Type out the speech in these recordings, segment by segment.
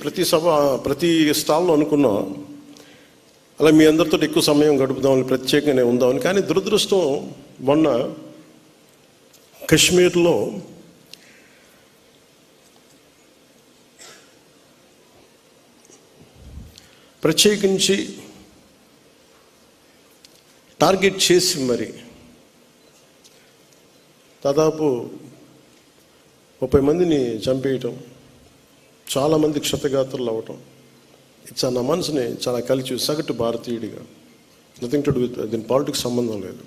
ప్రతి సభ ప్రతి స్టాల్లో అనుకున్నాం అలా మీ అందరితో ఎక్కువ సమయం గడుపుదామని ప్రత్యేకంగానే ఉందామని. కానీ దురదృష్టం మొన్న కశ్మీర్లో ప్రత్యేకించి టార్గెట్ చేసి మరి దాదాపు 30 మందిని చంపేయటం, చాలామంది క్షతగాత్రులు అవ్వటం, ఇది నా మనసుని చాలా కలిసి సగటు భారతీయుడిగా, నథింగ్ టు డూ విత్ దీని పాలిటిక్స్ సంబంధం లేదు.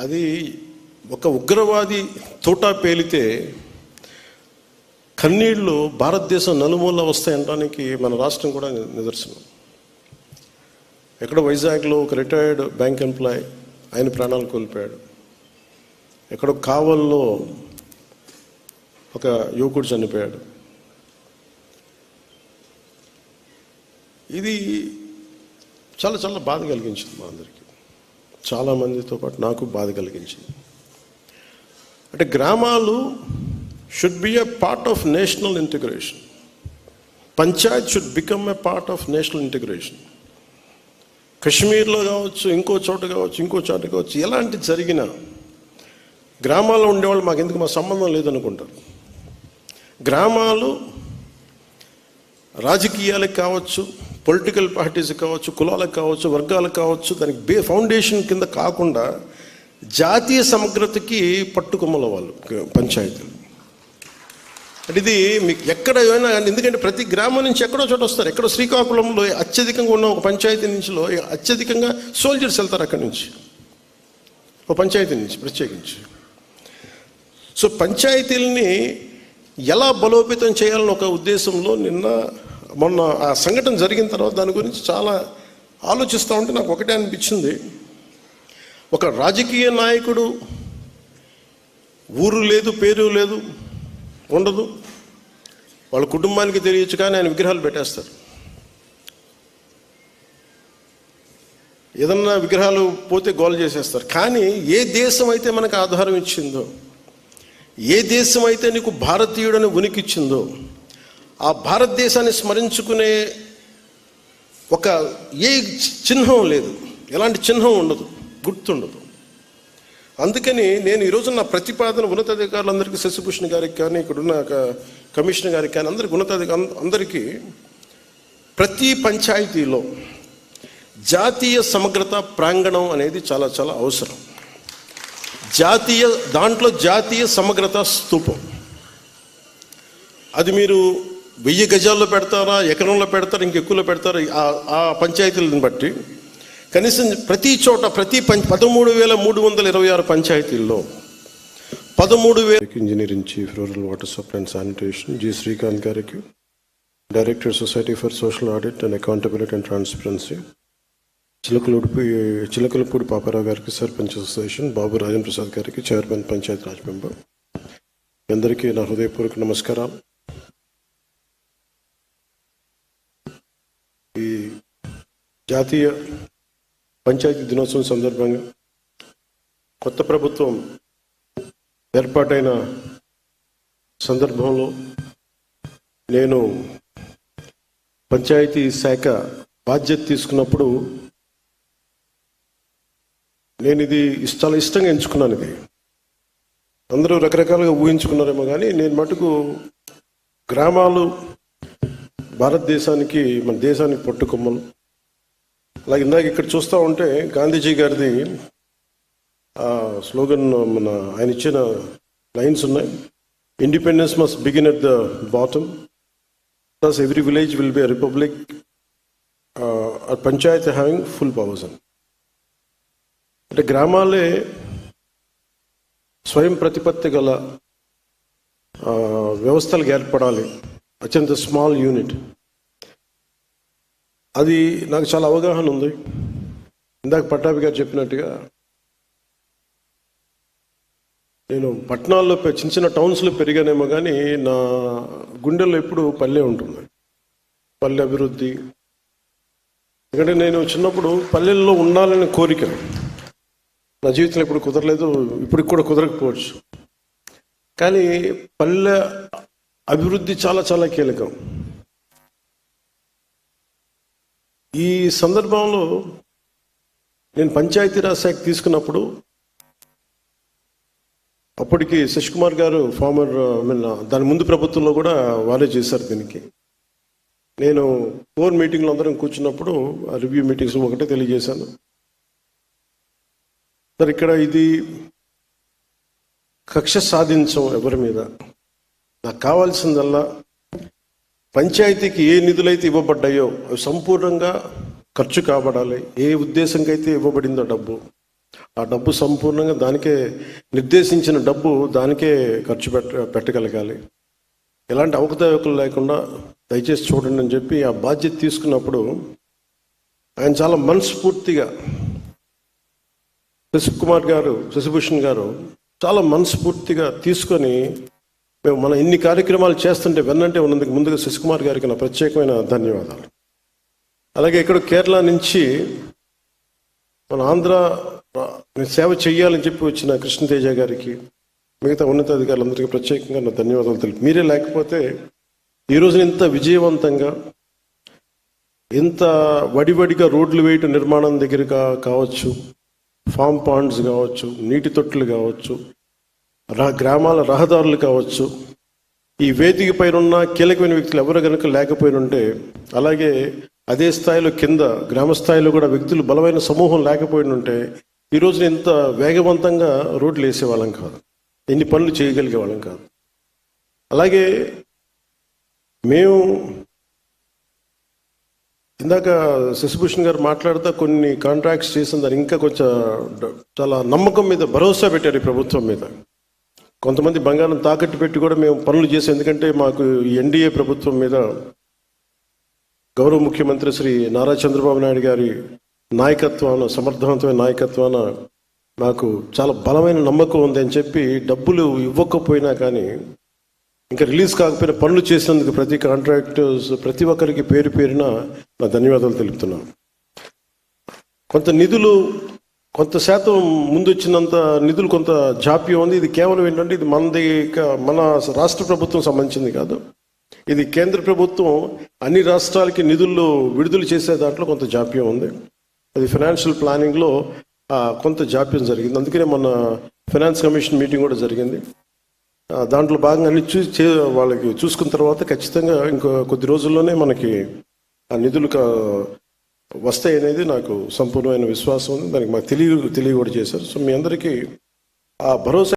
అది ఒక ఉగ్రవాది తోటా పేలితే కన్నీళ్లు భారతదేశం నలుమూల వస్తాయనడానికి మన రాష్ట్రం కూడా నిదర్శనం. ఎక్కడ వైజాగ్లో ఒక రిటైర్డ్ బ్యాంక్ ఎంప్లాయ్ ఆయన ప్రాణాలు కోల్పోయాడు. ఎక్కడో కావల్లో ఒక యువకుడు చనిపోయాడు. ఇది చాలా చాలా బాధ కలిగించింది మా అందరికీ, చాలామందితో పాటు నాకు బాధ కలిగించింది. అంటే గ్రామాలు should be a part of national integration. Panchayat should become a part of national integration. కశ్మీర్లో కావచ్చు, ఇంకో చోట కావచ్చు, ఎలాంటి జరిగినా గ్రామాల్లో ఉండేవాళ్ళు మాకు ఎందుకు మా సంబంధం లేదనుకుంటారు. గ్రామాలు రాజకీయాలకు కావచ్చు, పొలిటికల్ పార్టీస్ కావచ్చు, కులాలకు కావచ్చు, వర్గాలకు కావచ్చు, దానికి ఫౌండేషన్ కింద కాకుండా జాతీయ సమగ్రతకి పట్టుకొమ్మల వాళ్ళు పంచాయతీలు. అంటే ఇది మీకు ఎక్కడ ఏమైనా, ఎందుకంటే ప్రతి గ్రామం నుంచి ఎక్కడో చోట వస్తారు. ఎక్కడో శ్రీకాకుళంలో అత్యధికంగా ఉన్న ఒక పంచాయతీ నుంచిలో అత్యధికంగా సోల్జర్స్ వెళ్తారు అక్కడి నుంచి, ఒక పంచాయతీ నుంచి ప్రత్యేకించి. సో పంచాయతీలని ఎలా బలోపేతం చేయాలని ఒక ఉద్దేశంలో మొన్న ఆ సంఘటన జరిగిన తర్వాత దాని గురించి చాలా ఆలోచిస్తూ ఉంటే నాకు ఒకటే అనిపించింది. ఒక రాజకీయ నాయకుడు ఊరు లేదు, పేరు లేదు, ఉండదు, వాళ్ళ కుటుంబానికి తెలియచ్చు, కానీ ఆయన విగ్రహాలు పెట్టేస్తారు. ఏదన్నా విగ్రహాలు పోతే గోల చేసేస్తారు. కానీ ఏ దేశం అయితే మనకు ఆధారం ఇచ్చిందో, ఏ దేశం అయితే నీకు భారతీయుడని ఉనికిచ్చిందో, ఆ భారతదేశాన్ని స్మరించుకునే ఒక ఏ చిహ్నం లేదు, ఎలాంటి చిహ్నం ఉండదు, గుర్తుండదు. అందుకని నేను ఈరోజు నా ప్రతిపాదన ఉన్నతాధికారులందరికీ, శశిభూషణ్ గారికి కానీ, ఇక్కడున్న కమిషనర్ గారికి కానీ, అందరికీ అందరికీ ప్రతి పంచాయతీలో జాతీయ సమగ్రత ప్రాంగణం అనేది చాలా చాలా అవసరం. దాంట్లో జాతీయ సమగ్రత స్తూపం. అది మీరు 1000 గజాల్లో పెడతారా, ఎకరంలో పెడతారా, ఇంకెక్కువలో పెడతారా, ఆ పంచాయతీలను బట్టి కనీసం ప్రతి చోట 13,326 పంచాయతీల్లో 13,000. Engineering chief rural water supply and sanitation G Srikanth గారికి, director society for social audit and accountability and transparency Chilakalapudi Paparao గారికి, సర్పంచ్ అసోసియేషన్ బాబు రాజేంద్ర ప్రసాద్ గారికి, చైర్మన్ పంచాయతీ రాజ్ మెంబర్, అందరికీ నా హృదయపూర్వక నమస్కారం. ఈ జాతీయ పంచాయతీ దినోత్సవం సందర్భంగా కొత్త ప్రభుత్వం ఏర్పాటైన సందర్భంలో నేను పంచాయతీ శాఖ బాధ్యత తీసుకున్నప్పుడు నేను ఇది చాలా ఇష్టంగా ఎంచుకున్నాను. ఇది అందరూ రకరకాలుగా ఊహించుకున్నారేమో, కానీ నేను మటుకు గ్రామాలు భారతదేశానికి, మన దేశానికి పట్టుకొమ్మలు. అలాగే ఇందాక ఇక్కడ చూస్తూ ఉంటే గాంధీజీ గారిది స్లోగన్, ఆయన ఇచ్చిన లైన్స్ ఉన్నాయి. Independence must begin at the bottom, plus every village will be a republic, Panchayat having full powers అని. అంటే గ్రామాలే స్వయం ప్రతిపత్తి గల వ్యవస్థలకు ఏర్పడాలి, అత్యంత స్మాల్ యూనిట్. అది నాకు చాలా అవగాహన ఉంది. ఇందాక పట్టాభి గారు చెప్పినట్టుగా నేను పట్టణాల్లో చిన్న చిన్న టౌన్స్లో పెరిగానేమో, కానీ నా గుండెల్లో ఎప్పుడు పల్లె ఉంటుంది, పల్లె అభివృద్ధి. ఎందుకంటే నేను చిన్నప్పుడు పల్లెల్లో ఉండాలనే కోరిక నా జీవితంలో ఎప్పుడు కుదరలేదు, ఇప్పటికి కూడా కుదరకపోవచ్చు. కానీ పల్లె అభివృద్ధి చాలా చాలా కీలకం. ఈ సందర్భంలో నేను పంచాయతీరాజ్ శాఖ తీసుకున్నప్పుడు అప్పటికి శశికుమార్ గారు ఫార్మర్ దాని ముందు ప్రభుత్వంలో కూడా వారే చేశారు. దీనికి నేను 4 మీటింగ్లు అందరం కూర్చున్నప్పుడు రివ్యూ మీటింగ్స్ ఒకటే తెలియజేశాను. సార్, ఇక్కడ ఇది కక్ష సాధించం ఎవరి మీద. నాకు కావాల్సిందల్లా పంచాయతీకి ఏ నిధులైతే ఇవ్వబడ్డాయో అవి సంపూర్ణంగా ఖర్చు కాబడాలి. ఏ ఉద్దేశంకి అయితే ఇవ్వబడిందో ఆ డబ్బు సంపూర్ణంగా దానికే నిర్దేశించిన డబ్బు దానికే ఖర్చు పెట్టగలగాలి. ఎలాంటి అవకతవకలు లేకుండా దయచేసి చూడండి అని చెప్పి ఆ బాధ్యత తీసుకున్నప్పుడు ఆయన చాలా మనస్ఫూర్తిగా, శశిభూషణ్ గారు చాలా మనస్ఫూర్తిగా తీసుకొని మేము మన ఇన్ని కార్యక్రమాలు చేస్తుంటే వెన్నంటే ఉన్నందుకు ముందుగా శశికుమార్ గారికి నా ప్రత్యేకమైన ధన్యవాదాలు. అలాగే ఇక్కడ కేరళ నుంచి మన ఆంధ్ర సేవ చేయాలని చెప్పి వచ్చిన కృష్ణతేజ గారికి, మిగతా ఉన్నతాధికారులందరికీ ప్రత్యేకంగా నా ధన్యవాదాలు తెలుపు. మీరే లేకపోతే ఈరోజు ఇంత విజయవంతంగా, ఇంత వడివడిగా రోడ్లు వేయటం నిర్మాణం దగ్గర కావచ్చు, ఫామ్ పాండ్స్ కావచ్చు, నీటి తొట్టులు కావచ్చు, గ్రామాల రహదారులు కావచ్చు, ఈ వేదిక పైన ఉన్న కీలకమైన వ్యక్తులు ఎవరు కనుక లేకపోయిన ఉంటే, అలాగే అదే స్థాయిలో కింద గ్రామ స్థాయిలో కూడా వ్యక్తులు బలమైన సమూహం లేకపోయిన ఉంటే ఈ రోజున ఇంత వేగవంతంగా రోడ్లు వేసేవాళ్ళం కాదు, ఎన్ని పనులు చేయగలిగే వాళ్ళం కాదు. అలాగే మేము ఇందాక శశిభూషణ్ గారు మాట్లాడుతూ కొన్ని కాంట్రాక్ట్స్ చేసిన దాన్ని ఇంకా కొంచెం చాలా నమ్మకం మీద భరోసా పెట్టారు ఈ ప్రభుత్వం మీద. కొంతమంది బంగారం తాకట్టు పెట్టి కూడా మేము పనులు చేసాం. ఎందుకంటే మాకు ఈ ఎన్డీఏ ప్రభుత్వం మీద గౌరవ ముఖ్యమంత్రి శ్రీ నారా చంద్రబాబు నాయుడు గారి నాయకత్వాన, సమర్థవంతమైన నాయకత్వాన నాకు చాలా బలమైన నమ్మకం ఉంది అని చెప్పి డబ్బులు ఇవ్వకపోయినా కానీ, ఇంకా రిలీజ్ కాకపోయినా పనులు చేసినందుకు ప్రతి కాంట్రాక్టర్స్ ప్రతి ఒక్కరికి పేరు పేరున నా ధన్యవాదాలు తెలుపుతున్నాను. కొంత నిధులు, కొంత శాతం ముందు వచ్చినంత నిధులు కొంత జాప్యం ఉంది. ఇది కేవలం ఏంటంటే ఇది మన రాష్ట్ర ప్రభుత్వం సంబంధించింది కాదు. ఇది కేంద్ర ప్రభుత్వం అన్ని రాష్ట్రాలకి నిధులు విడుదల చేసే దాంట్లో కొంత జాప్యం ఉంది. అది ఫైనాన్షియల్ ప్లానింగ్లో కొంత జాప్యం జరిగింది. అందుకనే మన ఫైనాన్స్ కమిషన్ మీటింగ్ కూడా జరిగింది. దాంట్లో భాగంగా అన్ని వాళ్ళకి చూసుకున్న తర్వాత ఖచ్చితంగా ఇంకో కొద్ది రోజుల్లోనే మనకి ఆ నిధులు వస్తాయి అనేది నాకు సంపూర్ణమైన విశ్వాసం ఉంది. దానికి మాకు తెలియ కూడా చేశారు. సో మీ అందరికీ ఆ భరోసా